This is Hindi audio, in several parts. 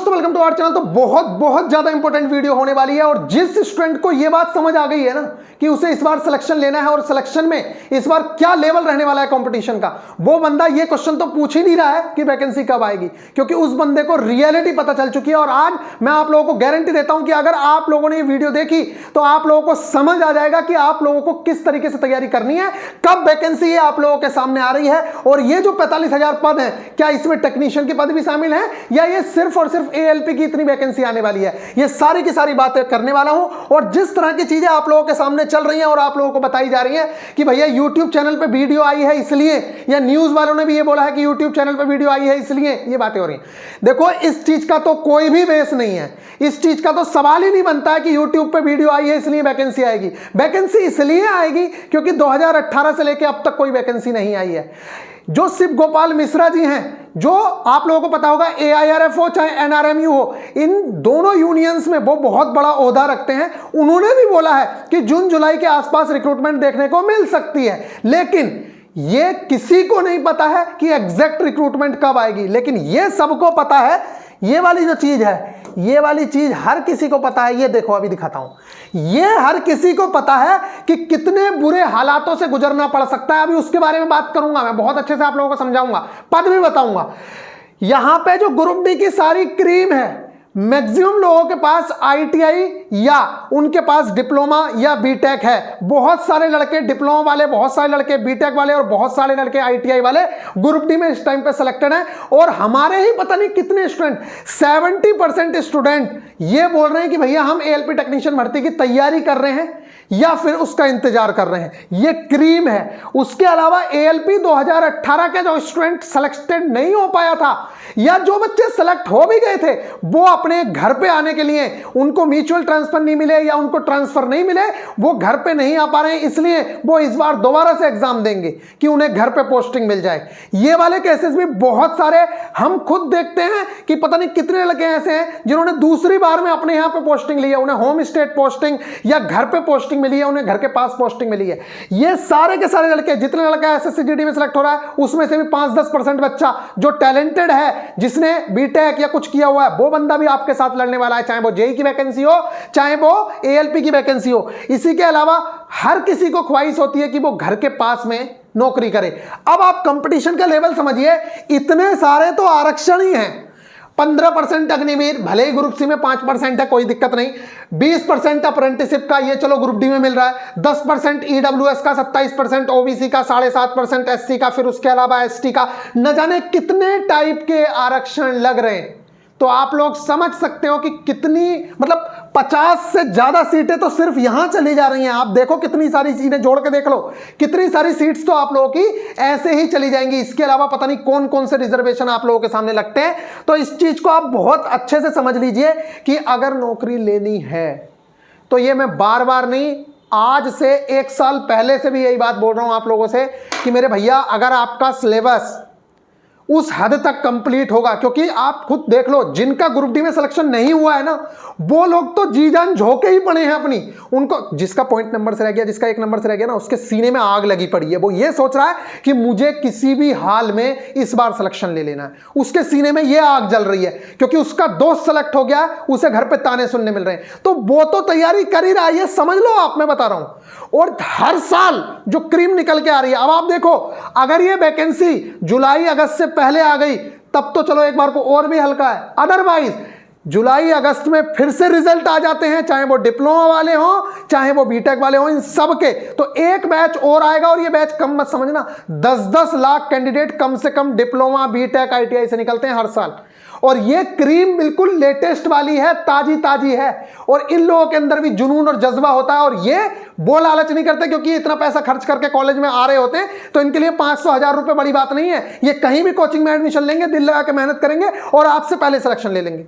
दोस्तों वेलकम टू आवर चैनल। तो बहुत ज्यादा इंपॉर्टेंट वीडियो होने वाली है और जिस स्टूडेंट को यह बात समझ आ गई है ना कि उसे इस बार सिलेक्शन लेना है और सिलेक्शन में इस बार क्या लेवल रहने वाला है कंपटीशन का, वो बंदा ये क्वेश्चन तो पूछ ही नहीं रहा है कि वैकेंसी कब आएगी, क्योंकि उस बंदे को रियलिटी पता चल चुकी है। और आज मैं आप लोगों को गारंटी देता हूं कि अगर आप लोगों ने ये वीडियो देखी तो आप लोगों को समझ आ जाएगा कि आप लोगों को किस तरीके से तैयारी करनी है, कब वैकेंसी ये आप लोगों के सामने आ रही है। और ये जो 45,000 पद है, क्या इसमें टेक्नीशियन के पद भी शामिल हैं या ये सिर्फ और सिर्फ एएलपी की इतनी वैकेंसी आने वाली है, ये सारी की सारी बातें करने वाला हूं। और जिस तरह की चीजें आप लोगों के सामने चल रही हैं और आप लोगों को बताई जा रही है कि भैया यूट्यूब चैनल पे वीडियो आई है इसलिए, या न्यूज वालों ने भी ये बोला है कि यूट्यूब चैनल पे वीडियो आई है इसलिए ये बातें हो रही हैं। देखो, इस चीज का तो कोई भी बेस नहीं है, इस चीज का तो सवाल ही नहीं बनता है कि यूट्यूब पे वीडियो आई है इसलिए वैकेंसी आएगी। वैकेंसी इसलिए आएगी क्योंकि 2018 से लेकर अब तक कोई वैकेंसी नहीं आई है। जो शिव गोपाल मिश्रा जी हैं, जो आप लोगों को पता होगा AIRF हो चाहे NRMU हो, इन दोनों यूनियंस में वो बहुत बड़ा ओहदा रखते हैं। उन्होंने भी बोला है कि जून जुलाई के आसपास रिक्रूटमेंट देखने को मिल सकती है, लेकिन ये किसी को नहीं पता है कि एग्जैक्ट रिक्रूटमेंट कब आएगी। लेकिन ये सबको पता है, ये वाली जो चीज है, ये वाली चीज हर किसी को पता है। ये देखो, अभी दिखाता हूं, ये हर किसी को पता है कि कितने बुरे हालातों से गुजरना पड़ सकता है। अभी उसके बारे में बात करूंगा, मैं बहुत अच्छे से आप लोगों को समझाऊंगा, पद भी बताऊंगा। यहां पे जो ग्रुप डी की सारी क्रीम है, मैक्सिमम लोगों के पास ITI या उनके पास डिप्लोमा या बीटेक है। बहुत सारे लड़के डिप्लोमा वाले, बहुत सारे लड़के बीटेक वाले और बहुत सारे लड़के ITI वाले ग्रुप डी में इस टाइम पे सिलेक्टेड हैं। और हमारे ही पता नहीं कितने स्टूडेंट, 70% स्टूडेंट ये बोल रहे हैं कि भैया हम ALP टेक्नीशियन भर्ती की तैयारी कर रहे हैं या फिर उसका इंतजार कर रहे हैं। ये क्रीम है। उसके अलावा ALP 2018 के जो स्टूडेंट सिलेक्टेड नहीं हो पाया था या जो बच्चे सेलेक्ट हो भी गए थे, वो अपने घर पे आने के लिए उनको म्यूचुअल ट्रांसफर नहीं मिले या उनको ट्रांसफर नहीं मिले, वो घर पे नहीं आ पा रहे हैं, इसलिए वो इस बार दोबारा से एग्जाम देंगे कि उन्हें घर पे पोस्टिंग मिल जाए। ये वाले केसेस भी बहुत सारे हम खुद देखते हैं कि पता नहीं कितने लड़के ऐसे हैं जिन्होंने दूसरी बार में अपने यहाँ पे पोस्टिंग ली है, उन्हें होम स्टेट पोस्टिंग या घर पे पोस्टिंग मिली है, उन्हें घर के पास पोस्टिंग मिली है। ये सारे के सारे लड़के, जितने लड़का SSC-GD में सिलेक्ट हो रहा है, उसमें से भी 5-10% बच्चा जो टैलेंटेड है, जिसने बीटेक या कुछ किया हुआ है, वो बंदा भी आपके साथ लड़ने वाला है, चाहे वो JEE की वैकेंसी हो चाहे वो ALP की वैकेंसी हो। इसी के अलावा हर किसी को ख्वाहिश होती है कि वो घर के पास में नौकरी करे। अब आप कंपटीशन का लेवल समझिए, इतने सारे तो आरक्षण ही हैं। 15% अग्निवीर, भले ही ग्रुप सी में 5% है, कोई दिक्कत नहीं। 20% अप्रेंटिसशिप का, ये चलो ग्रुप डी में मिल रहा है। 10% EWS का, 27% OBC का, 7.5% SC का, फिर उसके अलावा ST का। न जाने कितने टाइप के आरक्षण लग रहे हैं। तो आप लोग समझ सकते हो कि कितनी, मतलब 50 से ज्यादा सीटें तो सिर्फ यहां चली जा रही हैं। आप देखो कितनी सारी चीजें जोड़ के देख लो, कितनी सारी सीट्स तो आप लोगों की ऐसे ही चली जाएंगी। इसके अलावा पता नहीं कौन कौन से रिजर्वेशन आप लोगों के सामने लगते हैं। तो इस चीज को आप बहुत अच्छे से समझ लीजिए कि अगर नौकरी लेनी है तो ये मैं बार बार नहीं, आज से 1 साल पहले से भी यही बात बोल रहा हूं आप लोगों से कि मेरे भैया, अगर आपका सिलेबस उस हद तक कंप्लीट होगा, क्योंकि आप खुद देख लो, जिनका ग्रुप डी में सिलेक्शन नहीं हुआ है ना, वो लोग तो जी जान झोंके ही पड़े हैं अपनी। उनको, जिसका पॉइंट नंबर से रह गया, जिसका 1 नंबर से रह गया ना, उसके सीने में आग लगी पड़ी है। वो ये सोच रहा है कि मुझे किसी भी हाल में इस बार सिलेक्शन ले लेना है। उसके सीने में ये आग जल रही है क्योंकि उसका दोस्त सेलेक्ट हो गया, उसे घर पे ताने सुनने मिल रहे हैं। तो वो तो तैयारी कर ही रहा है, ये समझ लो आप, मैं बता रहा हूं। और हर साल जो क्रीम निकल के आ रही है, अब आप देखो, अगर ये वैकेंसी जुलाई अगस्त से पहले आ गई तब तो चलो एक बार को और भी हल्का है। अदरवाइज जुलाई अगस्त में फिर से रिजल्ट आ जाते हैं, चाहे वो डिप्लोमा वाले हो चाहे वो बीटेक वाले हो, इन सब के तो एक बैच और आएगा। और ये बैच कम मत समझना, 10-10 लाख कैंडिडेट कम से कम डिप्लोमा बीटेक ITI से निकलते हैं हर साल। और ये क्रीम बिल्कुल लेटेस्ट वाली है, ताजी ताजी है। और इन लोगों के अंदर भी जुनून और जज्बा होता है। और ये वो लालच नहीं करते, क्योंकि इतना पैसा खर्च करके कॉलेज में आ रहे होते हैं तो इनके लिए 500-1000 रुपए बड़ी बात नहीं है। ये कहीं भी कोचिंग में एडमिशन लेंगे, दिल लगा के मेहनत करेंगे और आपसे पहले सिलेक्शन ले लेंगे।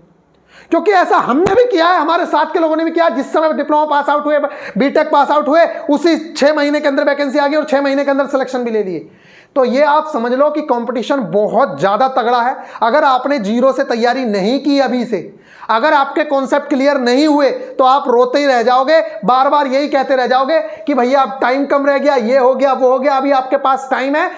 क्योंकि ऐसा हमने भी किया है, हमारे साथ के लोगों ने भी किया। जिस समय डिप्लोमा पास आउट हुए, बीटेक पास आउट हुए, उसी 6 महीने के अंदर वैकेंसी आ गई और 6 महीने के अंदर सिलेक्शन भी ले लिए। तो ये आप समझ लो कि कंपटीशन बहुत ज्यादा तगड़ा है। अगर आपने जीरो से तैयारी नहीं की अभी से, अगर आपके कॉन्सेप्ट क्लियर नहीं हुए, तो आप रोते ही रह जाओगे, बार बार यही कहते रह जाओगे कि भैया अब टाइम कम रह गया, ये हो गया वो हो गया। अभी आपके पास टाइम है।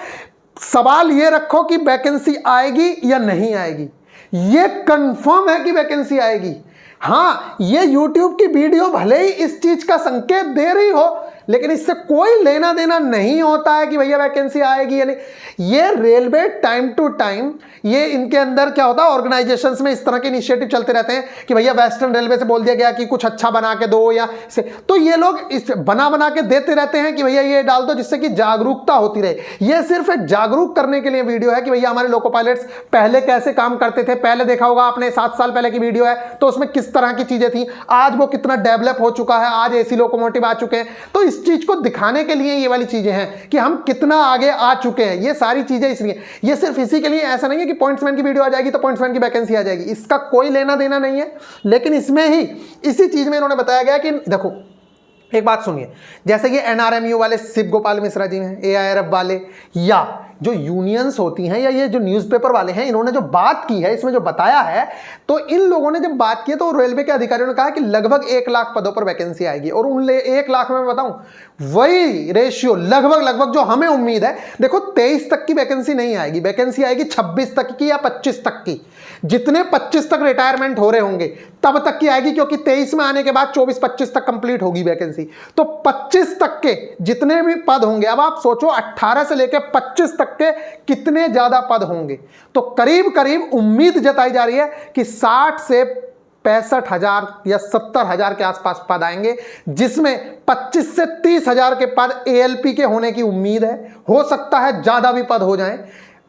सवाल ये रखो कि वैकेंसी आएगी या नहीं आएगी। ये कंफर्म है कि वैकेंसी आएगी। हाँ, ये YouTube की वीडियो भले ही इस चीज का संकेत दे रही हो, लेकिन इससे कोई लेना देना नहीं होता है कि भैया वैकेंसी आएगी या नहीं। ये रेलवे टाइम टू टाइम, ये इनके अंदर क्या होता है, ऑर्गेनाइजेशंस में इस तरह के इनिशिएटिव चलते रहते हैं कि भैया वेस्टर्न रेलवे से बोल दिया गया कि कुछ अच्छा बना के दो या से, तो ये लोग इस बना के देते रहते हैं कि भैया ये डाल दो, जिससे कि जागरूकता होती रहे। ये सिर्फ एक जागरूक करने के लिए वीडियो है कि भैया हमारे लोको पायलट्स पहले कैसे काम करते थे। पहले देखा होगा आपने, 7 साल पहले की वीडियो है, तो उसमें किस तरह की चीजें थी, आज वो कितना डेवलप हो चुका है, आज एसी लोकोमोटिव आ चुके हैं। तो इस चीज को दिखाने के लिए ये वाली चीजें हैं कि हम कितना आगे आ चुके हैं। ये सारी चीजें इसलिए, ये सिर्फ इसी के लिए, ऐसा नहीं है कि पॉइंट्समैन की वीडियो आ जाएगी तो पॉइंट्समैन की वैकेंसी आ जाएगी, इसका कोई लेना देना नहीं है। लेकिन इसमें ही, इसी चीज में इन्होंने बताया गया कि देखो एक बात सुनिए, जैसे कि एनआरएमयू वाले शिव गोपाल मिश्रा जी हैं, एआईआरएफ वाले, या जो यूनियंस होती हैं, या ये जो न्यूज़पेपर वाले हैं, इन्होंने जो बात की है, इसमें जो बताया है, तो इन लोगों ने जब बात की तो रेलवे के अधिकारियों ने कहा कि लगभग 1 लाख पदों पर वैकेंसी आएगी। और उन 1 लाख में मैं बताऊं, वही रेशियो लगभग जो हमें उम्मीद है, देखो 23 तक की वैकेंसी नहीं आएगी, वैकेंसी आएगी 26 तक की या 25 तक की। जितने 25 तक रिटायरमेंट हो रहे होंगे तब तक की आएगी, क्योंकि 23 में आने के बाद 24-25 तक कंप्लीट होगी वैकेंसी। तो 25 तक के जितने भी पद होंगे, अब आप सोचो 18 से लेकर 25 तक के कितने ज्यादा पद होंगे। तो करीब करीब उम्मीद जताई जा रही है कि 60 से 65,000 या 70,000 के आसपास पद आएंगे, जिसमें 25 से 30,000 के पद एएलपी के होने की उम्मीद है। हो सकता है ज्यादा भी पद हो जाएं,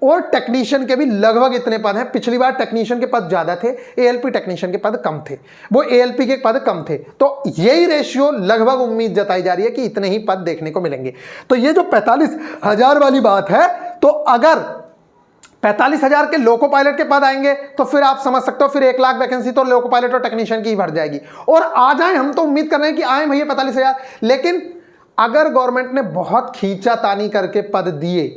और टेक्नीशियन के भी लगभग इतने पद हैं। पिछली बार टेक्नीशियन के पद ज्यादा थे, एएलपी टेक्नीशियन के पद कम थे, वो एएलपी के पद कम थे। तो यही रेशियो लगभग उम्मीद जताई जा रही है कि इतने ही पद देखने को मिलेंगे। तो ये जो 45,000 वाली बात है, तो अगर 45,000 के लोको पायलट के पद आएंगे तो फिर आप समझ सकते हो, फिर 1 लाख वैकेंसी तो लोको पायलट और टेक्नीशियन की ही भर जाएगी। और आ जाए, हम तो उम्मीद कर रहे हैं कि आए भैया 45,000, लेकिन अगर गवर्नमेंट ने बहुत खींचातानी करके पद दिए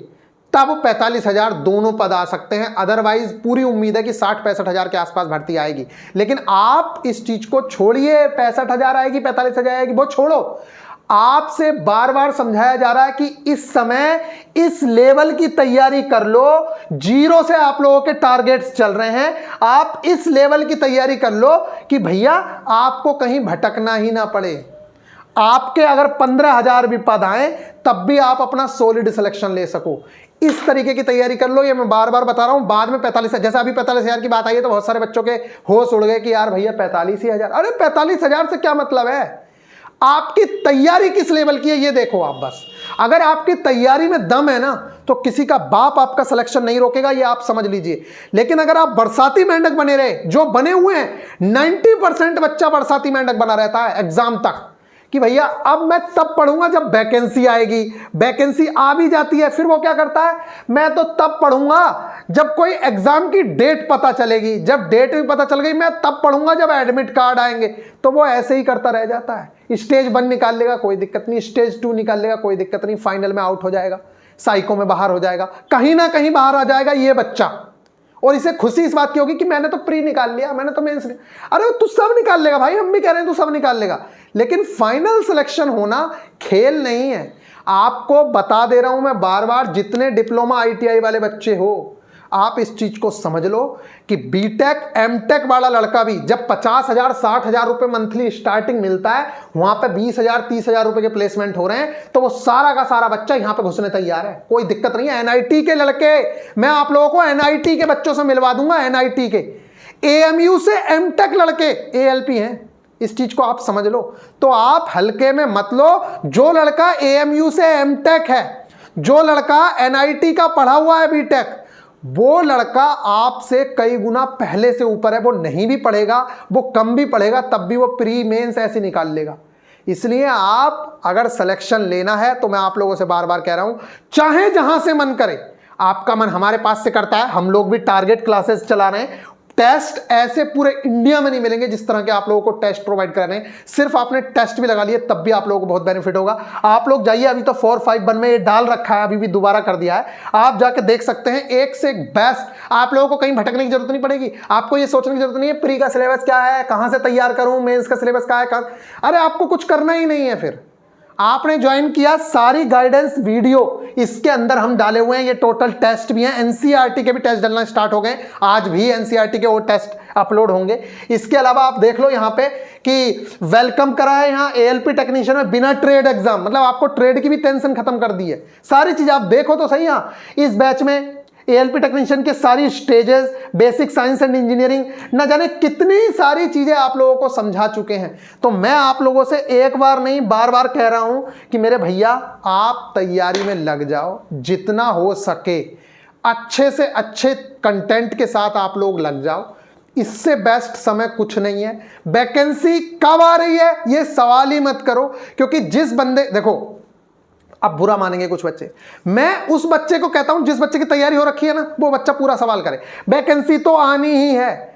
तब 45,000 दोनों पद आ सकते हैं। अदरवाइज पूरी उम्मीद है कि 60-65,000 के आसपास भर्ती आएगी। लेकिन आप इस चीज को छोड़िए, 65,000 आएगी, 45,000 आएगी, वो छोड़ो। आपसे बार बार समझाया जा रहा है कि इस समय इस लेवल की तैयारी कर लो, 0 से आप लोगों के टारगेट्स चल रहे हैं। आप इस लेवल की तैयारी कर लो कि भैया आपको कहीं भटकना ही ना पड़े। आपके अगर 15,000 भी पद आए तब भी आप अपना सॉलिड सिलेक्शन ले सको। इस तरीके की तैयारी कर लो। ये मैं बार बार बता रहा हूं। बाद में 45, जैसे अभी 45,000 की बात आई है तो बहुत सारे बच्चों के होश उड़ गए कि यार भैया 45,000, अरे 45,000 से क्या मतलब है? आपकी तैयारी किस लेवल की है ये देखो आप बस। अगर आपकी तैयारी में दम है ना तो किसी का बाप आपका सिलेक्शन नहीं रोकेगा, ये आप समझ लीजिए। लेकिन अगर आप बरसाती मेंढक बने रहे, जो बने हुए हैं 90% बच्चा बरसाती मेंढक बना रहता है एग्जाम तक, कि भैया अब मैं तब पढ़ूंगा जब वैकेंसी आएगी। वैकेंसी आ भी जाती है, फिर वो क्या करता है, मैं तो तब पढ़ूंगा जब कोई एग्जाम की डेट पता चलेगी। जब डेट भी पता चल गई मैं तब पढ़ूंगा जब एडमिट कार्ड आएंगे। तो वो ऐसे ही करता रह जाता है। स्टेज 1 निकाल लेगा कोई दिक्कत नहीं, स्टेज 2 निकाल लेगा कोई दिक्कत नहीं, फाइनल में आउट हो जाएगा, साइको में बाहर हो जाएगा, कहीं ना कहीं बाहर आ जाएगा ये बच्चा। और इसे खुशी इस बात की होगी कि मैंने तो प्री निकाल लिया, मैंने तो मेंस। अरे तू सब निकाल लेगा भाई, हम भी कह रहे हैं तू सब निकाल लेगा, लेकिन फाइनल सिलेक्शन होना खेल नहीं है। आपको बता दे रहा हूं मैं बार बार, जितने डिप्लोमा आईटीआई वाले बच्चे हो, आप इस चीज को समझ लो कि बीटेक एमटेक वाला लड़का भी जब 50,000 60,000 रुपए मंथली स्टार्टिंग मिलता है, वहां पे 20,000 30,000 रुपए के प्लेसमेंट हो रहे हैं, तो वो सारा का सारा बच्चा यहां पे घुसने तैयार है। कोई दिक्कत नहीं है। एनआईटी के लड़के, मैं आप लोगों को एनआईटी के बच्चों से मिलवा दूंगा। एनआईटी के, एएमयू से एमटेक लड़के एएलपी हैं, इस चीज को आप समझ लो। तो आप हल्के में मत लो। जो लड़का एएमयू से एमटेक है, जो लड़का एनआईटी का पढ़ा हुआ है बीटेक, वो लड़का आपसे कई गुना पहले से ऊपर है। वो नहीं भी पढ़ेगा, वो कम भी पढ़ेगा, तब भी वो प्री मेंस ऐसे निकाल लेगा। इसलिए आप अगर सिलेक्शन लेना है तो मैं आप लोगों से बार बार कह रहा हूं, चाहे जहां से मन करे, आपका मन हमारे पास से करता है, हम लोग भी टारगेट क्लासेस चला रहे हैं। टेस्ट ऐसे पूरे इंडिया में नहीं मिलेंगे जिस तरह के आप लोगों को टेस्ट प्रोवाइड कर रहे हैं। सिर्फ आपने टेस्ट भी लगा लिए तब भी आप लोगों को बहुत बेनिफिट होगा। आप लोग जाइए, अभी तो 451 में ये डाल रखा है, अभी भी दोबारा कर दिया है, आप जाके देख सकते हैं। एक से एक बेस्ट। आप लोगों को कहीं भटकने की जरूरत नहीं पड़ेगी। आपको ये सोचने की जरूरत नहीं है प्री का सिलेबस क्या है, कहां से तैयार करूं, मेंस का सिलेबस क्या है, अरे आपको कुछ करना ही नहीं है। फिर आपने ज्वाइन किया, सारी गाइडेंस वीडियो इसके अंदर हम डाले हुए हैं। ये टोटल टेस्ट भी हैं, एनसीईआरटी के भी टेस्ट डलना स्टार्ट हो गए, आज भी एनसीईआरटी के वो टेस्ट अपलोड होंगे। इसके अलावा आप देख लो यहाँ पे कि वेलकम करा है यहाँ एएलपी टेक्नीशियन में बिना ट्रेड एग्जाम, मतलब आपको ट्रेड की भी टेंशन खत्म कर दी है। सारी चीज आप देखो तो सही। यहाँ इस बैच में एएलपी टेक्नीशियन के सारी stages, basic science and engineering, न जाने कितनी सारी चीजें आप लोगों को समझा चुके हैं। तो मैं आप लोगों से एक बार नहीं बार बार कह रहा हूं कि मेरे भैया आप तैयारी में लग जाओ, जितना हो सके अच्छे से अच्छे कंटेंट के साथ आप लोग लग जाओ। इससे बेस्ट समय कुछ नहीं है। वैकेंसी कब आ रही है ये सवाल ही मत करो, क्योंकि जिस बंदे, देखो अब बुरा मानेंगे कुछ बच्चे, मैं उस बच्चे को कहता हूं जिस बच्चे की तैयारी हो रखी है ना, वो बच्चा पूरा सवाल करे, वैकेंसी तो आनी ही है।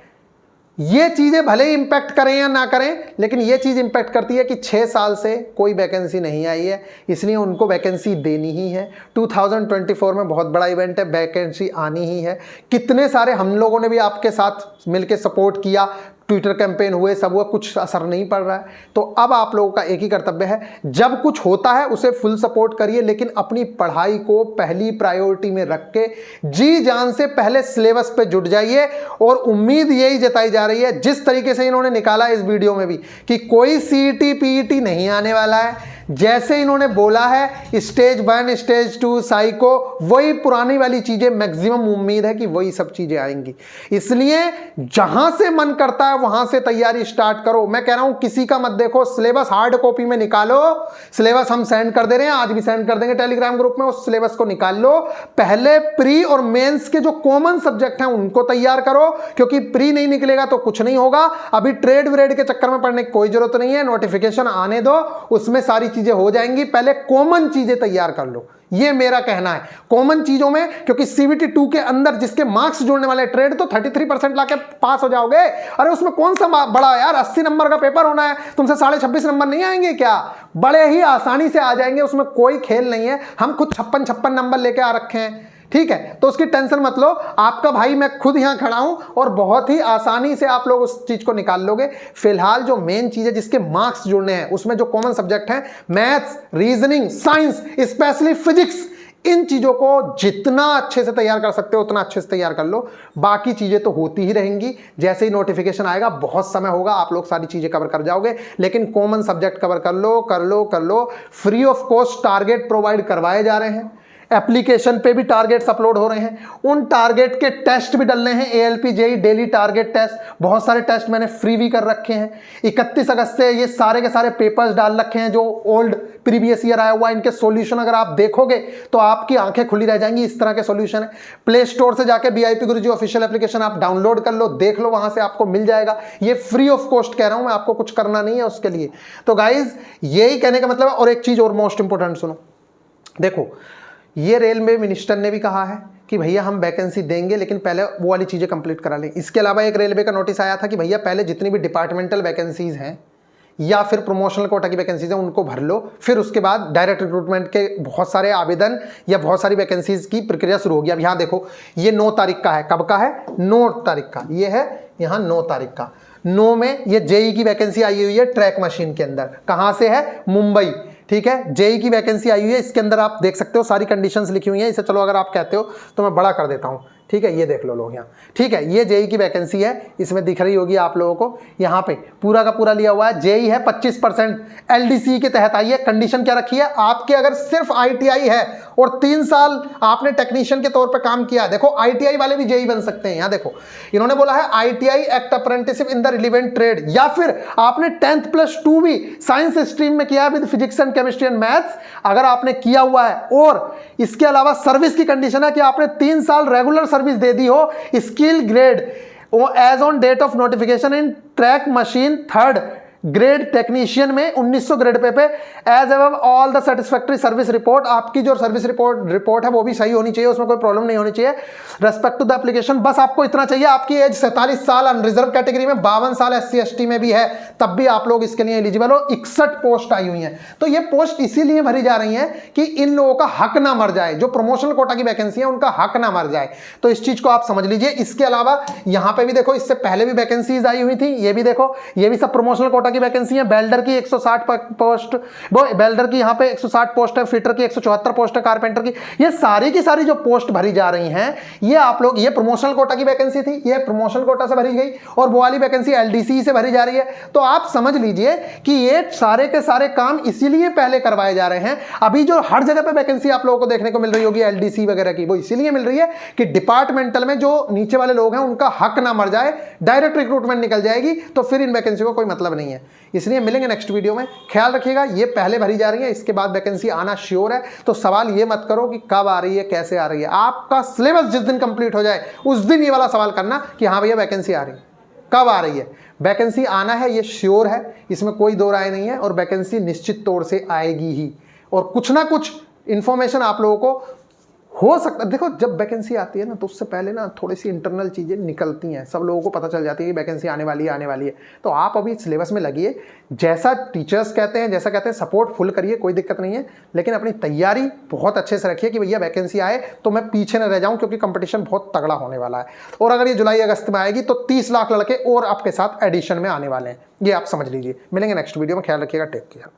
ये चीजें भले ही इंपैक्ट करें या ना करें, लेकिन ये चीज इंपैक्ट करती है कि 6 साल से कोई वैकेंसी नहीं आई है, इसलिए उनको वैकेंसी देनी ही है। 2024 में बहुत बड़ा इवेंट है, वैकेंसी आनी ही है। कितने सारे हम लोगों ने भी आपके साथ मिलकर सपोर्ट किया, ट्विटर कैंपेन हुए, सब हुआ, कुछ असर नहीं पड़ रहा है। तो अब आप लोगों का एक ही कर्तव्य है, जब कुछ होता है उसे फुल सपोर्ट करिए, लेकिन अपनी पढ़ाई को पहली प्रायोरिटी में रख के जी जान से पहले सिलेबस पे जुट जाइए। और उम्मीद यही जताई जा रही है, जिस तरीके से इन्होंने निकाला इस वीडियो में भी, कि कोई सीईटी पीईटी नहीं आने वाला है। जैसे इन्होंने बोला है स्टेज 1 स्टेज 2 साइको, वही पुरानी वाली चीजें मैक्सिमम उम्मीद है कि वही सब चीजें आएंगी। इसलिए जहां से मन करता है वहां से तैयारी स्टार्ट करो। मैं कह रहा हूं किसी का मत देखो, सिलेबस हार्ड कॉपी में निकालो। सिलेबस हम सेंड कर दे रहे हैं, आज भी सेंड कर देंगे टेलीग्राम ग्रुप में, उस सिलेबस को निकाल लो। पहले प्री और मेंस के जो कॉमन सब्जेक्ट हैं उनको तैयार करो, क्योंकि प्री नहीं निकलेगा तो कुछ नहीं होगा। अभी ट्रेड व्रेड के चक्कर में पढ़ने की कोई जरूरत नहीं है, नोटिफिकेशन आने दो, उसमें सारी चीजें हो जाएंगी। पहले कॉमन चीजें तैयार कर लो, ये मेरा कहना है। कॉमन चीजों में, क्योंकि सीवीटी 2 के अंदर जिसके मार्क्स जोड़ने वाले, ट्रेड तो 33% लाके पास हो जाओगे। अरे उसमें कौन सा बड़ा यार, 80 नंबर का पेपर होना है, तुमसे 26.5 नंबर नहीं आएंगे क्या? बड़े ही आसानी से आ जाएंगे, उसमें कोई खेल नहीं है। हम खुद 56 नंबर लेके आ रखे हैं, ठीक है, तो उसकी टेंशन मत लो। आपका भाई मैं खुद यहां खड़ा हूं और बहुत ही आसानी से आप लोग उस चीज को निकाल लोगे। फिलहाल जो मेन चीज है जिसके मार्क्स जुड़ने हैं, उसमें जो कॉमन सब्जेक्ट हैं, maths, reasoning, science, specially physics, इन चीजों को जितना अच्छे से तैयार कर सकते हो उतना अच्छे से तैयार कर लो। बाकी चीजें तो होती ही रहेंगी, जैसे ही नोटिफिकेशन आएगा बहुत समय होगा, आप लोग सारी चीजें कवर कर जाओगे। लेकिन कॉमन सब्जेक्ट कवर कर लो, कर लो, कर लो। Free of cost target provide करवाए जा रहे हैं, एप्लीकेशन पे भी टारगेट्स अपलोड हो रहे हैं, उन टारगेट के टेस्ट भी डल रहे हैं। ALP JEE daily target test, बहुत सारे टेस्ट मैंने फ्री भी कर रखे हैं। 31 अगस्त से ये सारे के सारे पेपर्स डाल रखे हैं जो ओल्ड प्रीवियस ईयर आया हुआ है। इनके सॉल्यूशन अगर आप देखोगे तो आपकी आंखें खुली रह जाएंगी, इस तरह के सॉल्यूशन है। प्ले स्टोर से जाके वीआईपी गुरुजी ऑफिशियल एप्लीकेशन आप डाउनलोड कर लो, देख लो, वहां से आपको मिल जाएगा। ये फ्री ऑफ कॉस्ट कह रहा हूं मैं, आपको कुछ करना नहीं है उसके लिए। तो गाइज यही कहने का मतलब है। और एक चीज और मोस्ट इंपोर्टेंट सुनो, देखो ये रेलवे मिनिस्टर ने भी कहा है कि भैया हम वैकेंसी देंगे, लेकिन पहले वो वाली चीज़ें कंप्लीट करा लें। इसके अलावा एक रेलवे का नोटिस आया था कि भैया पहले जितनी भी डिपार्टमेंटल वैकेंसीज हैं या फिर प्रमोशनल कोटा की वैकेंसीज हैं उनको भर लो, फिर उसके बाद डायरेक्ट रिक्रूटमेंट के बहुत सारे आवेदन या बहुत सारी वैकेंसीज की प्रक्रिया शुरू होगी। अब यहाँ देखो ये 9 तारीख का है, कब का है? 9 तारीख का, ये है यहाँ 9 तारीख का। 9 में ये जेईई की वैकेंसी आई हुई है ट्रैक मशीन के अंदर। कहाँ से है? मुंबई, ठीक है। जेईई की वैकेंसी आई हुई है, इसके अंदर आप देख सकते हो सारी कंडीशंस लिखी हुई हैं। इसे चलो अगर आप कहते हो तो मैं बड़ा कर देता हूँ, ठीक है, ये देख लो लोग यहाँ, ठीक है। ये जेईई की वैकेंसी है, इसमें दिख रही होगी आप लोगों को, यहाँ पे पूरा का पूरा लिया हुआ है। जेईई है 25% एलडीसी के तहत आई है। कंडीशन क्या रखी है? आपके अगर सिर्फ आईटीआई है और 3 साल आपने टेक्नीशियन के तौर पे काम किया, देखो आईटीआई वाले भी जेईई बन सकते हैं। यहाँ देखो इन्होंने बोला है ITI act apprenticeship in the relevant trade, या फिर आपने 10th+2 भी साइंस स्ट्रीम में किया है with physics and chemistry and maths, अगर आपने किया हुआ है। और इसके अलावा सर्विस की कंडीशन है कि आपने 3 साल रेगुलर सर्विस दे दी हो, skill grade as on date of notification in track machine 3rd grade technician में 1900 grade pay as of all the satisfactory service report. आपकी जो सर्विस रिपोर्ट है वो भी सही होनी चाहिए, उसमें कोई प्रॉब्लम नहीं होनी चाहिए। रेस्पेक्ट टू द एप्लीकेशन, बस आपको इतना चाहिए, आपकी एज 47 साल, अनरिजर्व कैटेगरी में 52 साल SC/ST में भी है, तब भी आप लोग इसके लिए एलिजिबल हो। 61 पोस्ट आई हुई हैं, तो ये पोस्ट इसीलिए भरी जा रही हैं कि इन लोगों का हक ना मर जाए, जो प्रमोशनल कोटा की वैकेंसी है उनका हक ना मर जाए। तो इस चीज को आप समझ लीजिए। इसके अलावा यहाँ पे भी देखो, इससे पहले भी वैकेंसीज आई हुई थी, ये भी देखो, ये भी सब प्रमोशनल कोटा कोटा की वैकेंसी है, बेल्डर की 160 पोस्ट, वो बेल्डर की यहाँ पे 160 पोस्ट है, फिटर की 174 पोस्ट है, कारपेंटर की, ये सारी की सारी जो पोस्ट भरी जा रही हैं ये आप लोग, ये प्रमोशनल कोटा की वैकेंसी थी, ये प्रमोशनल कोटा से भरी गई और वो वाली वैकेंसी एलडीसी से भरी जा रही है। तो आप समझ लीजिए कि ये सारे के सारे काम इसीलिए पहले करवाए जा रहे हैं। अभी जो हर जगह पे वैकेंसी आप लोगों को देखने को मिल रही होगी एलडीसी वगैरह की, वो इसीलिए मिल रही है कि डिपार्टमेंटल में जो नीचे वाले लोग हैं उनका हक ना मर जाए, डायरेक्ट रिक्रूटमेंट निकल जाएगी, तो फिर इन वैकेंसी को कोई मतलब नहीं है। इसलिए मिलेंगे नेक्स्ट वीडियो में। ख्याल रखिएगा, ये पहले भरी जा रही है, इसके बाद वैकेंसी आना श्योर है। तो सवाल ये मत करो कि कब आ रही है, कैसे आ रही है। आपका सिलेबस जिस दिन कंप्लीट हो जाए उस दिन ये वाला सवाल करना कि हाँ भैया वैकेंसी आ रही है, कब आ रही है। वैकेंसी आना है ये श्योर है, इसमें कोई दो राय नहीं है, और वैकेंसी निश्चित तौर से आएगी ही। और कुछ ना कुछ इंफॉर्मेशन आप लोगों को हो सकता है। देखो, जब वैकेंसी आती है ना तो उससे पहले ना थोड़ी सी इंटरनल चीज़ें निकलती हैं, सब लोगों को पता चल जाती है कि वैकेंसी आने वाली है, आने वाली है। तो आप अभी सिलेबस में लगिए, जैसा टीचर्स कहते हैं, जैसा कहते हैं सपोर्ट फुल करिए, कोई दिक्कत नहीं है, लेकिन अपनी तैयारी बहुत अच्छे से रखिए कि भैया वैकेंसी आए तो मैं पीछे न रह जाऊँ, क्योंकि कंपटीशन बहुत तगड़ा होने वाला है। और अगर ये जुलाई अगस्त में आएगी तो 30 लाख लड़के और आपके साथ एडिशन में आने वाले हैं, ये आप समझ लीजिए। मिलेंगे नेक्स्ट वीडियो में, ख्याल रखिएगा, टेक केयर।